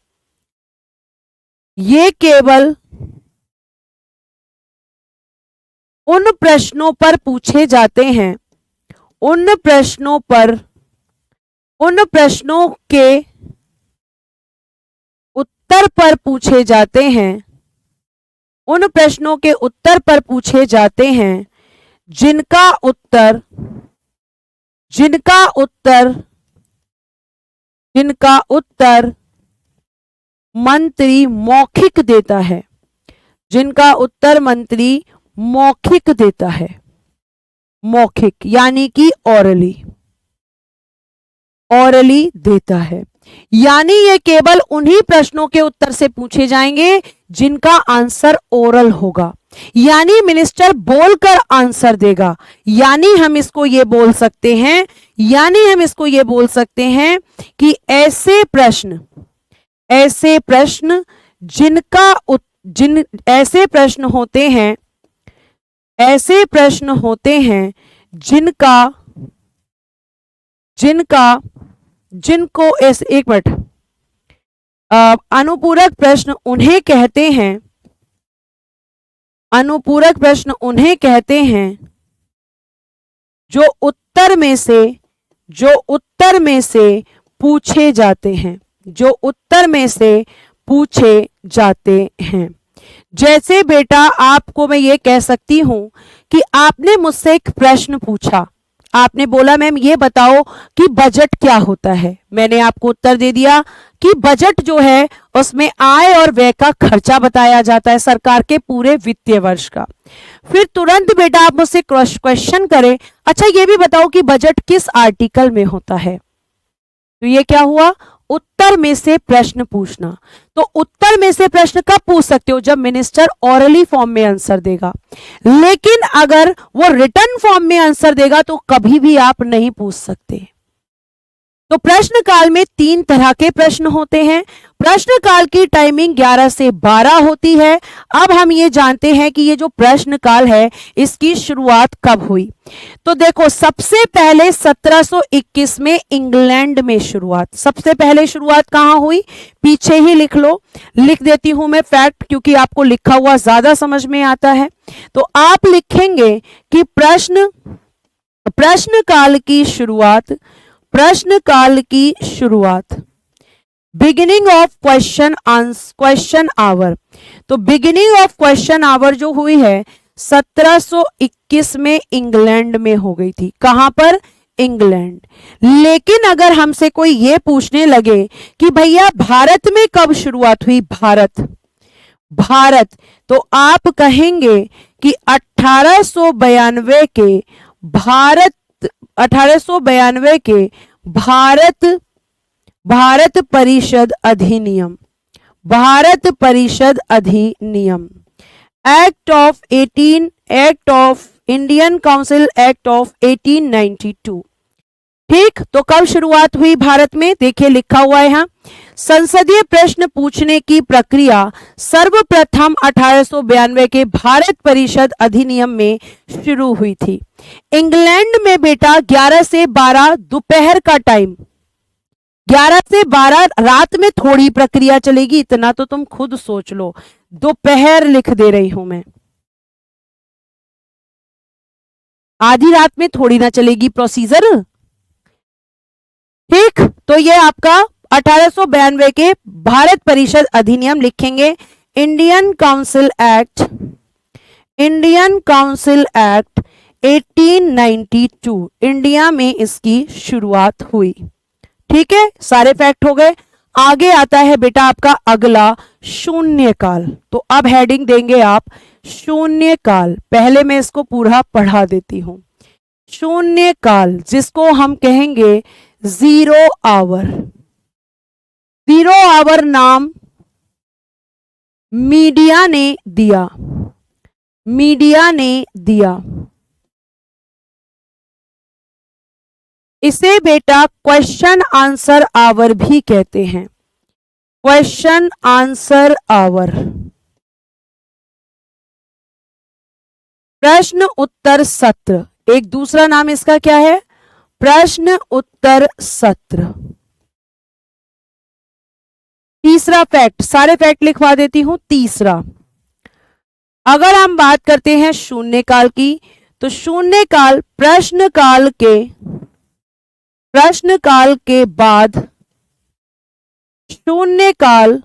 ये केवल उन प्रश्नों पर पूछे जाते हैं, उन प्रश्नों के उत्तर पर पूछे जाते हैं, जिनका उत्तर मंत्री मौखिक देता है, मौखिक यानी कि ऑरली देता है। यानी ये केवल उन्हीं प्रश्नों के उत्तर से पूछे जाएंगे जिनका आंसर ओरल होगा, यानी मिनिस्टर बोलकर आंसर देगा। यानी हम इसको ये बोल सकते हैं कि ऐसे प्रश्न होते हैं जिनको एक मिनट, अनुपूरक प्रश्न उन्हें कहते हैं जो उत्तर में से पूछे जाते हैं। जैसे बेटा आपको मैं ये कह सकती हूं कि आपने मुझसे एक प्रश्न पूछा, आपने बोला मैम ये बताओ कि बजट क्या होता है। मैंने आपको उत्तर दे दिया कि बजट जो है उसमें आय और व्यय का खर्चा बताया जाता है सरकार के पूरे वित्तीय वर्ष का। फिर तुरंत बेटा आप मुझसे क्वेश्चन करें, अच्छा ये भी बताओ कि बजट किस आर्टिकल में होता है। तो ये क्या हुआ, उत्तर में से प्रश्न पूछना। तो उत्तर में से प्रश्न कब पूछ सकते हो, जब मिनिस्टर ओरली फॉर्म में आंसर देगा। लेकिन अगर वो रिटर्न फॉर्म में आंसर देगा तो कभी भी आप नहीं पूछ सकते। तो प्रश्न काल में 3 तरह के प्रश्न होते हैं। प्रश्न काल की टाइमिंग 11 से 12 होती है। अब हम ये जानते हैं कि ये जो प्रश्न काल है इसकी शुरुआत कब हुई। तो देखो सबसे पहले 1721 में इंग्लैंड में शुरुआत। सबसे पहले शुरुआत कहां हुई, पीछे ही लिख लो, लिख देती हूं मैं फैक्ट, क्योंकि आपको लिखा हुआ ज्यादा समझ में आता है। तो आप लिखेंगे कि प्रश्न काल की शुरुआत बिगिनिंग ऑफ क्वेश्चन आवर। तो बिगिनिंग ऑफ क्वेश्चन आवर जो हुई है 1721 में इंग्लैंड में हो गई थी। कहां पर, इंग्लैंड। लेकिन अगर हमसे कोई ये पूछने लगे कि भैया भारत में कब शुरुआत हुई, भारत, तो आप कहेंगे कि 1892 के भारत परिषद अधिनियम act of Indian council act of 1892। ठीक, तो कब शुरुआत हुई भारत में, देखिए लिखा हुआ है यहां, संसदीय प्रश्न पूछने की प्रक्रिया सर्वप्रथम 1892 के भारत परिषद अधिनियम में शुरू हुई थी। इंग्लैंड में बेटा 11 से 12 दोपहर का टाइम, 11 से 12 रात में थोड़ी प्रक्रिया चलेगी, इतना तो तुम खुद सोच लो, दोपहर लिख दे रही हूं मैं, आधी रात में थोड़ी ना चलेगी प्रोसीजर। ठीक, तो ये आपका 1892 के भारत परिषद अधिनियम लिखेंगे। इंडियन काउंसिल एक्ट 1892, इंडिया में इसकी शुरुआत हुई। ठीक है, सारे फैक्ट हो गए। आगे आता है बेटा आपका अगला शून्यकाल। तो अब हेडिंग देंगे आप शून्यकाल। पहले मैं इसको पूरा पढ़ा देती हूं। शून्यकाल जिसको हम कहेंगे 0 आवर। 0 आवर नाम मीडिया ने दिया। इसे बेटा क्वेश्चन आंसर आवर भी कहते हैं, क्वेश्चन आंसर आवर। प्रश्न उत्तर सत्र, एक दूसरा नाम इसका क्या है, प्रश्न उत्तर सत्र। तीसरा फैक्ट, सारे फैक्ट लिखवा देती हूं। तीसरा, अगर हम बात करते हैं शून्यकाल की, तो शून्यकाल प्रश्न काल के बाद शून्यकाल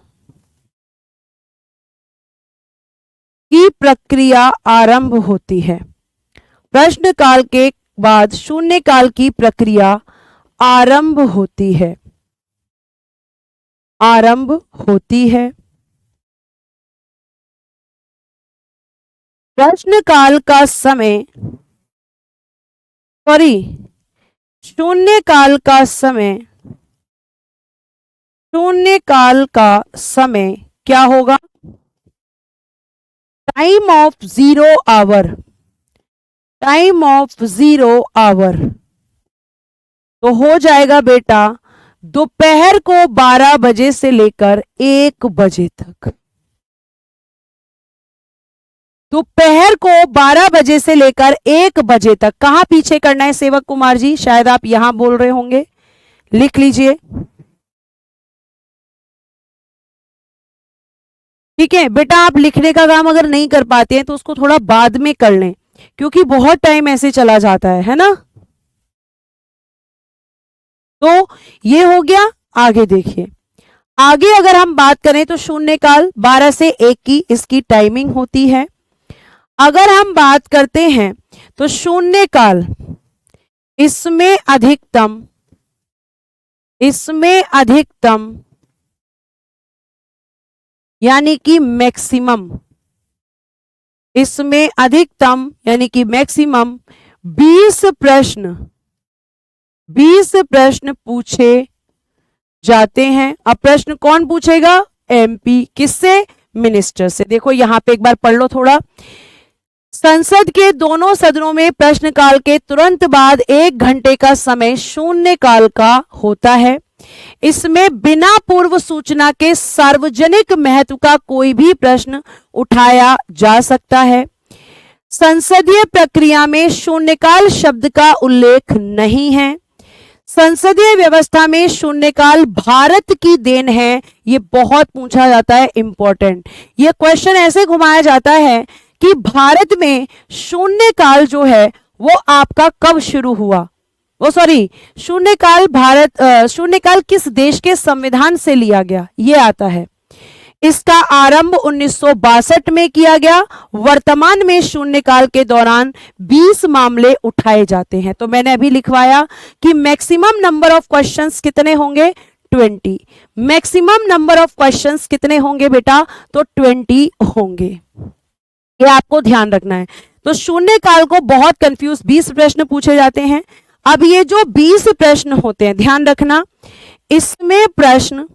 की प्रक्रिया आरंभ होती है। प्रश्न काल के बाद शून्यकाल की प्रक्रिया आरंभ होती है। प्रश्न काल का समय, शून्यकाल का समय क्या होगा, टाइम ऑफ 0 आवर। तो हो जाएगा बेटा दोपहर को 12 बजे से लेकर 1 बजे तक। दोपहर को 12 बजे से लेकर 1 बजे तक। कहां पीछे करना है सेवक कुमार जी, शायद आप यहां बोल रहे होंगे, लिख लीजिए। ठीक है बेटा, आप लिखने का काम अगर नहीं कर पाते हैं तो उसको थोड़ा बाद में कर लें, क्योंकि बहुत टाइम ऐसे चला जाता है ना। तो ये हो गया। आगे देखिए, आगे अगर हम बात करें तो शून्यकाल 12 से 1 की इसकी टाइमिंग होती है। अगर हम बात करते हैं तो शून्यकाल इसमें अधिकतम, इसमें अधिकतम यानी कि मैक्सिमम, इसमें अधिकतम यानी कि मैक्सिमम 20 प्रश्न, 20 प्रश्न पूछे जाते हैं। अब प्रश्न कौन पूछेगा? एमपी। किससे? मिनिस्टर से। देखो यहां पे एक बार पढ़ लो थोड़ा। संसद के दोनों सदनों में प्रश्नकाल के तुरंत बाद 1 घंटे का समय शून्यकाल का होता है। इसमें बिना पूर्व सूचना के सार्वजनिक महत्व का कोई भी प्रश्न उठाया जा सकता है। संसदीय प्रक्रिया में शून्यकाल शब्द का उल्लेख नहीं है। संसदीय व्यवस्था में शून्यकाल भारत की देन है। ये बहुत पूछा जाता है, इंपॉर्टेंट। ये क्वेश्चन ऐसे घुमाया जाता है कि भारत में शून्यकाल जो है वो आपका कब शुरू हुआ, वो सॉरी शून्यकाल किस देश के संविधान से लिया गया, ये आता है। इसका आरंभ 1962 में किया गया। वर्तमान में शून्यकाल के दौरान 20 मामले उठाए जाते हैं। तो मैंने अभी लिखवाया कि मैक्सिमम नंबर ऑफ क्वेश्चंस कितने होंगे? 20। मैक्सिमम नंबर ऑफ क्वेश्चंस कितने होंगे बेटा? तो 20 होंगे। ये आपको ध्यान रखना है। तो शून्यकाल को बहुत कंफ्यूज, 20 प्रश्न पूछे जाते हैं। अब ये जो 20 प्रश्न होते हैं, ध्यान रखना, इसमें प्रश्न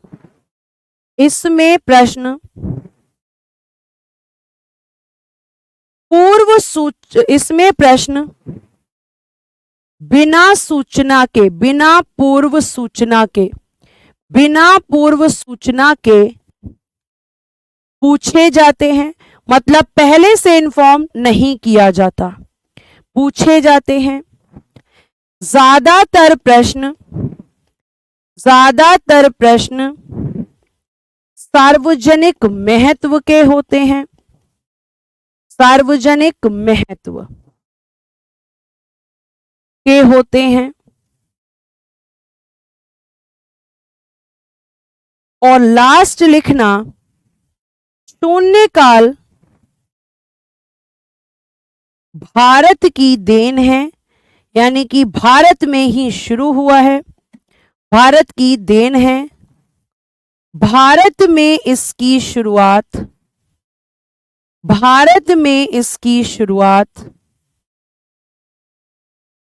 इसमें प्रश्न बिना पूर्व सूचना के पूछे जाते हैं। मतलब पहले से इन्फॉर्म नहीं किया जाता, पूछे जाते हैं। ज्यादातर प्रश्न सार्वजनिक महत्व के होते हैं, सार्वजनिक महत्व के होते हैं। और लास्ट लिखना, शून्यकाल भारत की देन है, यानी कि भारत में ही शुरू हुआ है, भारत की देन है। भारत में इसकी शुरुआत,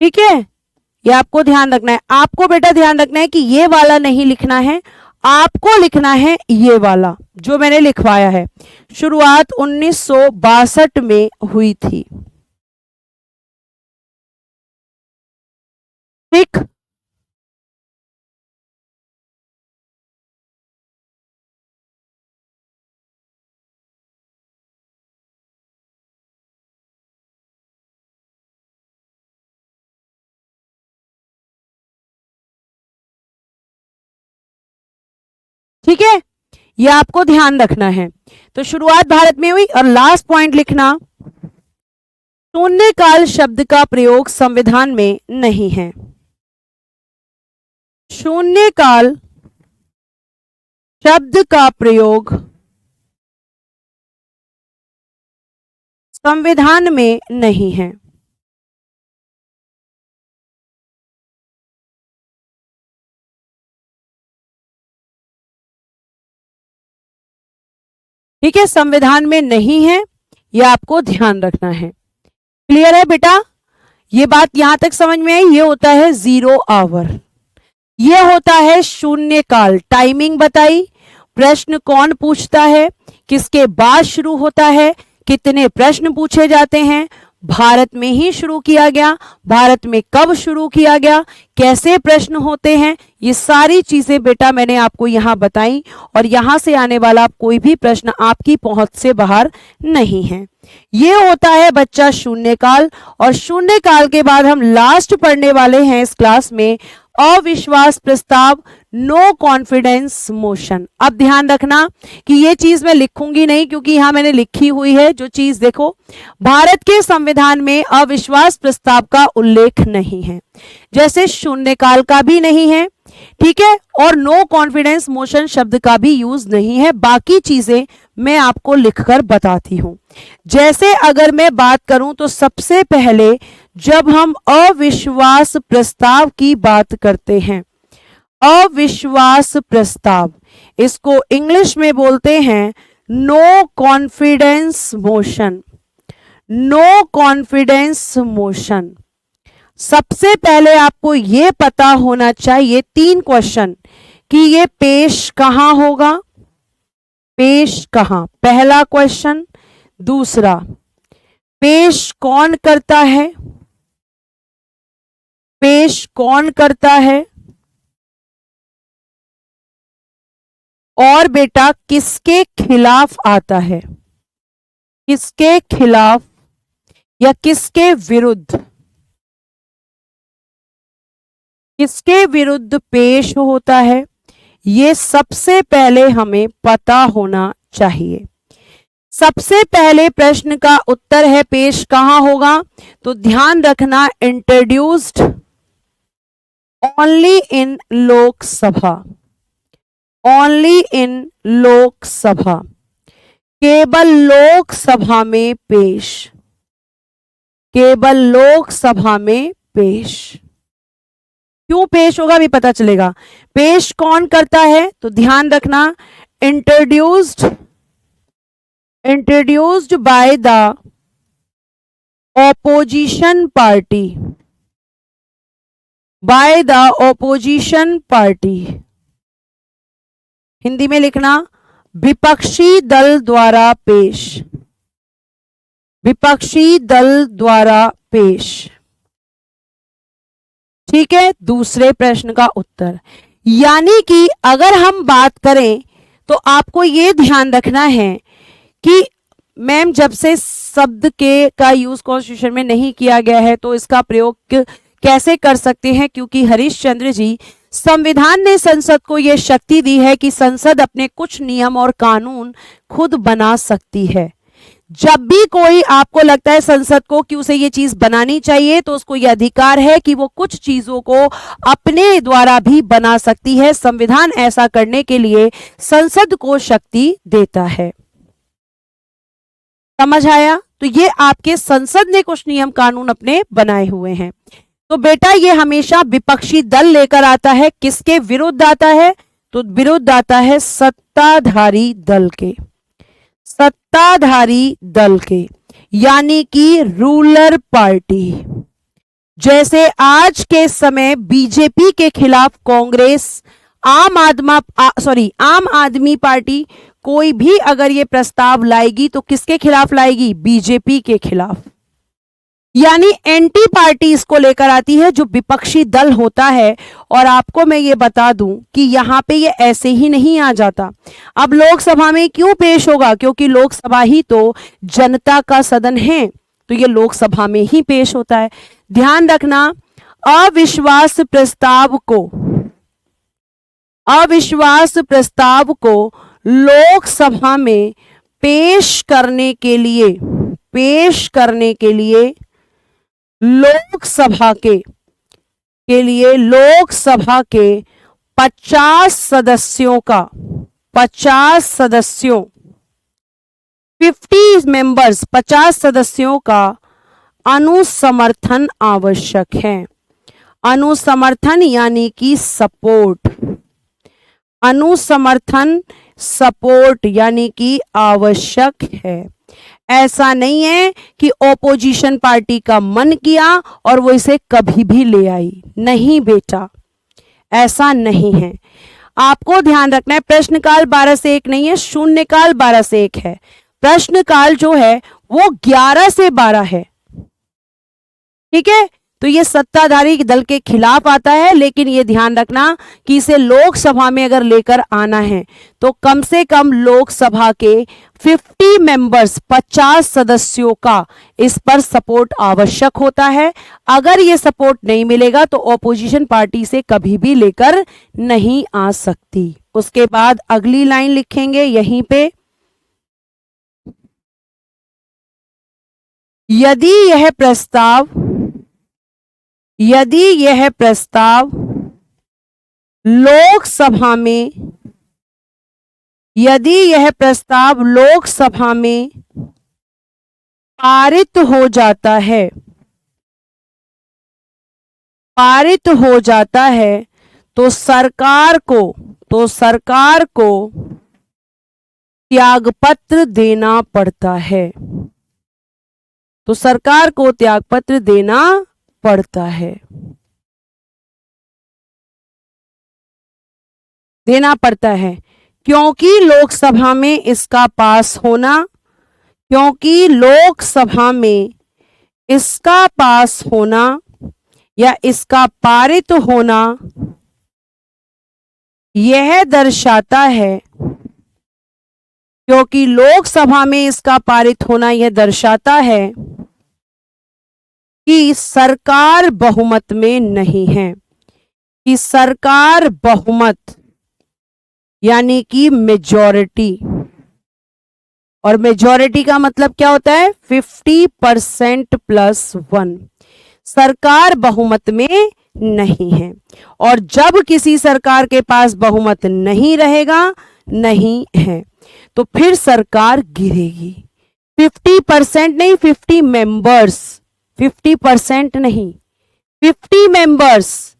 ठीक है। ये आपको ध्यान रखना है। आपको बेटा ध्यान रखना है कि ये वाला नहीं लिखना है, आपको लिखना है ये वाला जो मैंने लिखवाया है। शुरुआत 1962 में हुई थी, ठीक। ठीक है, ये आपको ध्यान रखना है। तो शुरुआत भारत में हुई। और लास्ट पॉइंट लिखना, शून्यकाल शब्द का प्रयोग संविधान में नहीं है। शून्यकाल शब्द का प्रयोग संविधान में नहीं है। ठीक है, संविधान में नहीं है, यह आपको ध्यान रखना है। क्लियर है बेटा? ये बात यहां तक समझ में आई? ये होता है 0 आवर, ये होता है शून्यकाल। टाइमिंग बताई, प्रश्न कौन पूछता है, किसके बाद शुरू होता है, कितने प्रश्न पूछे जाते हैं, भारत में ही शुरू किया गया, भारत में कब शुरू किया गया, कैसे प्रश्न होते हैं, ये सारी चीजें बेटा मैंने आपको यहां बताई। और यहां से आने वाला कोई भी प्रश्न आपकी पहुंच से बाहर नहीं है। ये होता है बच्चा शून्यकाल। और शून्यकाल के बाद हम लास्ट पढ़ने वाले हैं इस क्लास में अविश्वास प्रस्ताव, नो कॉन्फिडेंस मोशन। अब ध्यान रखना कि ये चीज मैं लिखूंगी नहीं, क्योंकि यहां मैंने लिखी हुई है जो चीज, देखो भारत के संविधान में अविश्वास प्रस्ताव का उल्लेख नहीं है, जैसे शून्यकाल का भी नहीं है, ठीक है, और नो कॉन्फिडेंस मोशन शब्द का भी यूज नहीं है। बाकी चीजें मैं आपको लिखकर बताती हूं। जैसे अगर मैं बात करूं तो सबसे पहले जब हम अविश्वास प्रस्ताव की बात करते हैं, अविश्वास प्रस्ताव, इसको इंग्लिश में बोलते हैं no confidence motion, no confidence motion. सबसे पहले आपको यह पता होना चाहिए 3 क्वेश्चन कि ये पेश कहां होगा, पेश कहां, पहला क्वेश्चन। दूसरा, पेश कौन करता है, पेश कौन करता है, और बेटा किसके खिलाफ आता है, किसके खिलाफ या किसके विरुद्ध, किसके विरुद्ध पेश होता है, ये सबसे पहले हमें पता होना चाहिए। सबसे पहले प्रश्न का उत्तर है पेश कहां होगा, तो ध्यान रखना introduced only in Lok Sabha, only in Lok Sabha, केवल लोकसभा में पेश, केवल लोकसभा में पेश। क्यों पेश होगा भी पता चलेगा। पेश कौन करता है, तो ध्यान रखना introduced, introduced by the opposition party, by the opposition party. Hindi में लिखना विपक्षी दल द्वारा पेश, विपक्षी दल द्वारा पेश। ठीक है, दूसरे प्रश्न का उत्तर, यानी कि अगर हम बात करें तो आपको यह ध्यान रखना है कि मैम जब से शब्द के का यूज कॉन्स्टिट्यूशन में नहीं किया गया है तो इसका प्रयोग कैसे कर सकते हैं, क्योंकि हरिश्चंद्र जी, संविधान ने संसद को यह शक्ति दी है कि संसद अपने कुछ नियम और कानून खुद बना सकती है। जब भी कोई आपको लगता है संसद को कि उसे ये चीज बनानी चाहिए, तो उसको यह अधिकार है कि वो कुछ चीजों को अपने द्वारा भी बना सकती है। संविधान ऐसा करने के लिए संसद को शक्ति देता है। समझ आया? तो ये आपके संसद ने कुछ नियम कानून अपने बनाए हुए हैं। तो बेटा ये हमेशा विपक्षी दल लेकर आता है, किसके विरुद्ध आता है, तो विरुद्ध आता है सत्ताधारी दल के, सत्ताधारी दल के, यानी कि रूलर पार्टी। जैसे आज के समय बीजेपी के खिलाफ कांग्रेस, आम आदमी पार्टी, कोई भी अगर ये प्रस्ताव लाएगी तो किसके खिलाफ लाएगी, बीजेपी के खिलाफ। यानी एंटी पार्टी इसको लेकर आती है, जो विपक्षी दल होता है। और आपको मैं ये बता दूं कि यहां पे ये ऐसे ही नहीं आ जाता। अब लोकसभा में क्यों पेश होगा, क्योंकि लोकसभा ही तो जनता का सदन है, तो ये लोकसभा में ही पेश होता है। ध्यान रखना, अविश्वास प्रस्ताव को, अविश्वास प्रस्ताव को लोकसभा में पेश करने के लिए, पेश करने के लिए लोकसभा के लोकसभा के 50 सदस्यों का, 50 सदस्यों, 50 मेंबर्स, 50 सदस्यों का अनुसमर्थन आवश्यक है। अनुसमर्थन यानी कि सपोर्ट, अनुसमर्थन, सपोर्ट यानी कि आवश्यक है। ऐसा नहीं है कि ओपोजिशन पार्टी का मन किया और वो इसे कभी भी ले आई, नहीं बेटा, ऐसा नहीं है। आपको ध्यान रखना है, प्रश्नकाल 12 से 1 नहीं है, शून्यकाल 12 से 1 है। प्रश्नकाल जो है वो 11 से 12 है। ठीक है, तो ये सत्ताधारी दल के खिलाफ आता है, लेकिन ये ध्यान रखना कि इसे लोकसभा में अगर लेकर आना है तो कम से कम लोकसभा के 50 मेंबर्स, 50 सदस्यों का इस पर सपोर्ट आवश्यक होता है। अगर ये सपोर्ट नहीं मिलेगा तो ऑपोजिशन पार्टी से कभी भी लेकर नहीं आ सकती। उसके बाद अगली लाइन लिखेंगे यहीं पे, यदि यह प्रस्ताव, यदि यह प्रस्ताव लोकसभा में, यदि यह प्रस्ताव लोकसभा में पारित हो जाता है, पारित हो जाता है तो सरकार को त्यागपत्र देना पड़ता है, तो सरकार को त्यागपत्र देना पड़ता है, क्योंकि लोकसभा में इसका पास होना, या इसका पारित होना यह दर्शाता है, क्योंकि लोकसभा में इसका पारित होना यह दर्शाता है कि सरकार बहुमत में नहीं है, कि सरकार बहुमत यानी कि मेजॉरिटी, और मेजॉरिटी का मतलब क्या होता है 50% + 1, सरकार बहुमत में नहीं है। और जब किसी सरकार के पास बहुमत नहीं रहेगा, नहीं है, तो फिर सरकार गिरेगी। 50% नहीं, 50 मेंबर्स, 50% नहीं, 50 मेंबर्स।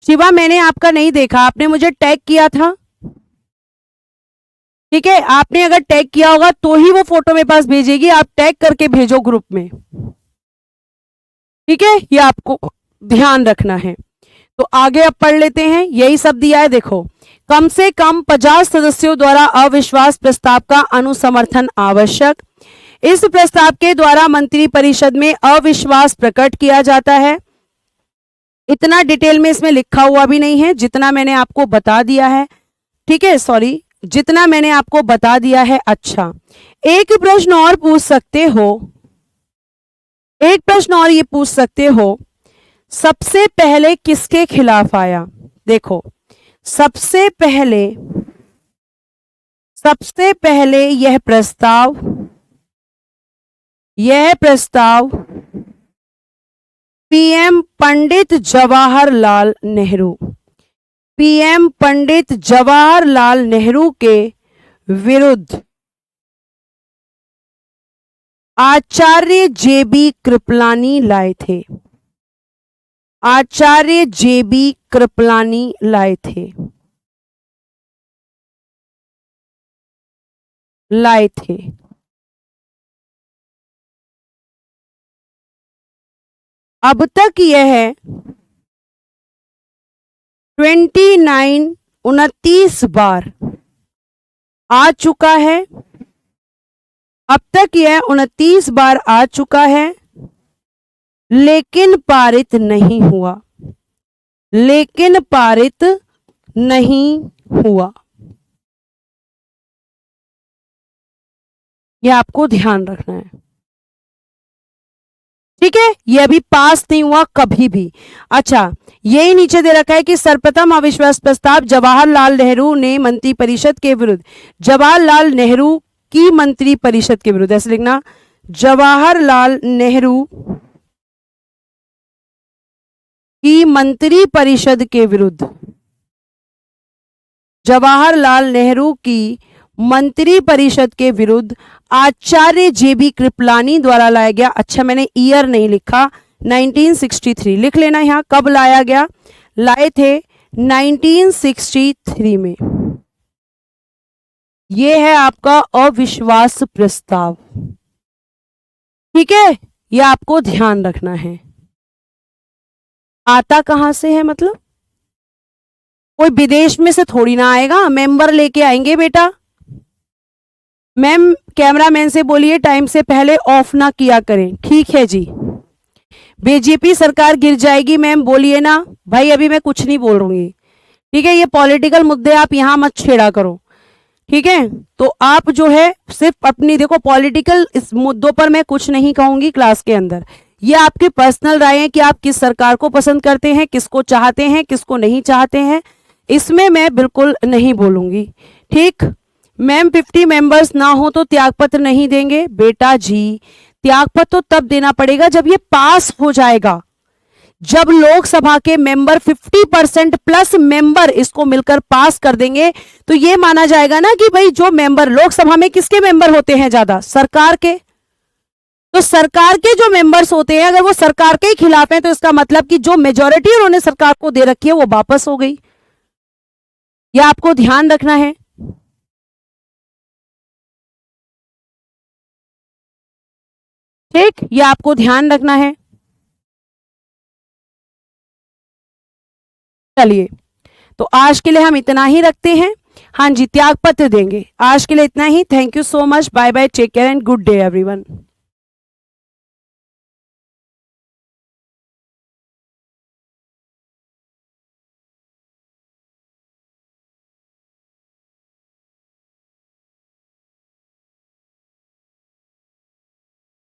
शिवा, मैंने आपका नहीं देखा, आपने मुझे टैग किया था, ठीक है, आपने अगर टैग किया होगा तो ही वो फोटो मेरे पास भेजेगी, आप टैग करके भेजो ग्रुप में, ठीक है, ये आपको ध्यान रखना है। तो आगे अब पढ़ लेते हैं, यही सब दिया है, देखो, कम से कम 50 सदस्यों द्वारा अविश्वास प्रस्ताव का अनुसमर्थन आवश्यक। इस प्रस्ताव के द्वारा मंत्रिपरिषद में अविश्वास प्रकट किया जाता है। इतना डिटेल में इसमें लिखा हुआ भी नहीं है, जितना मैंने आपको बता दिया है, ठीक है, सॉरी, जितना मैंने आपको बता दिया है। अच्छा, एक प्रश्न और पूछ सकते हो, सबसे पहले किसके खिलाफ आया? देखो, सबसे पहले यह प्रस्ताव पीएम पंडित जवाहरलाल नेहरू के विरुद्ध आचार्य जेबी कृपलानी लाए थे। अब तक यह 29 बार आ चुका है, अब तक यह 29 बार आ चुका है, लेकिन पारित नहीं हुआ, यह आपको ध्यान रखना है, ठीक है, ये अभी पास नहीं हुआ कभी भी। अच्छा, यही नीचे दे रखा है कि सर्वप्रथम अविश्वास प्रस्ताव जवाहरलाल नेहरू ने मंत्रिपरिषद के विरुद्ध, जवाहरलाल नेहरू की मंत्रिपरिषद के विरुद्ध, ऐसे लिखना, जवाहरलाल नेहरू की मंत्रिपरिषद के विरुद्ध, जवाहरलाल नेहरू की मंत्रिपरिषद के विरुद्ध आचार्य जेबी कृपलानी द्वारा लाया गया। अच्छा, मैंने ईयर नहीं लिखा, 1963 लिख लेना यहां, कब लाया गया, लाए थे 1963 में। यह है आपका अविश्वास प्रस्ताव, ठीक है, यह आपको ध्यान रखना है। आता कहां से है, मतलब कोई विदेश में से थोड़ी ना आएगा, मेंबर लेके आएंगे बेटा। मैम, कैमरामैन से बोलिए टाइम से पहले ऑफ ना किया करें, ठीक है जी। बीजेपी सरकार गिर जाएगी मैम, बोलिए ना भाई, अभी मैं कुछ नहीं बोल रही, ठीक है, ये पॉलिटिकल मुद्दे आप यहां मत छेड़ा करो, ठीक है। तो आप जो है सिर्फ अपनी, देखो, पॉलिटिकल इस मुद्दों पर मैं कुछ नहीं कहूंगी क्लास के अंदर, ये आपकी पर्सनल राय है कि आप किस सरकार को पसंद करते हैं, किसको चाहते हैं, किसको नहीं चाहते हैं, इसमें मैं बिल्कुल नहीं बोलूंगी, ठीक। मैम, 50 मेंबर्स ना हो तो त्यागपत्र नहीं देंगे, बेटा जी, त्यागपत्र तो तब देना पड़ेगा जब ये पास हो जाएगा, जब लोकसभा के मेंबर 50% प्लस मेंबर इसको मिलकर पास कर देंगे, तो ये माना जाएगा ना कि भाई जो मेंबर लोकसभा में किसके मेंबर होते हैं ज्यादा, सरकार के, तो सरकार के जो मेंबर्स होते हैं अगर वो सरकार के ही खिलाफ हैं तो इसका मतलब कि जो मेजॉरिटी उन्होंने सरकार को दे रखी है वो वापस हो गई। यह आपको ध्यान रखना है। ठीक, ये आपको ध्यान रखना है। चलिए, तो आज के लिए हम इतना ही रखते हैं। हाँ जी, त्याग पत्र देंगे। आज के लिए इतना ही। Thank you so much. Bye bye, take care and good day everyone.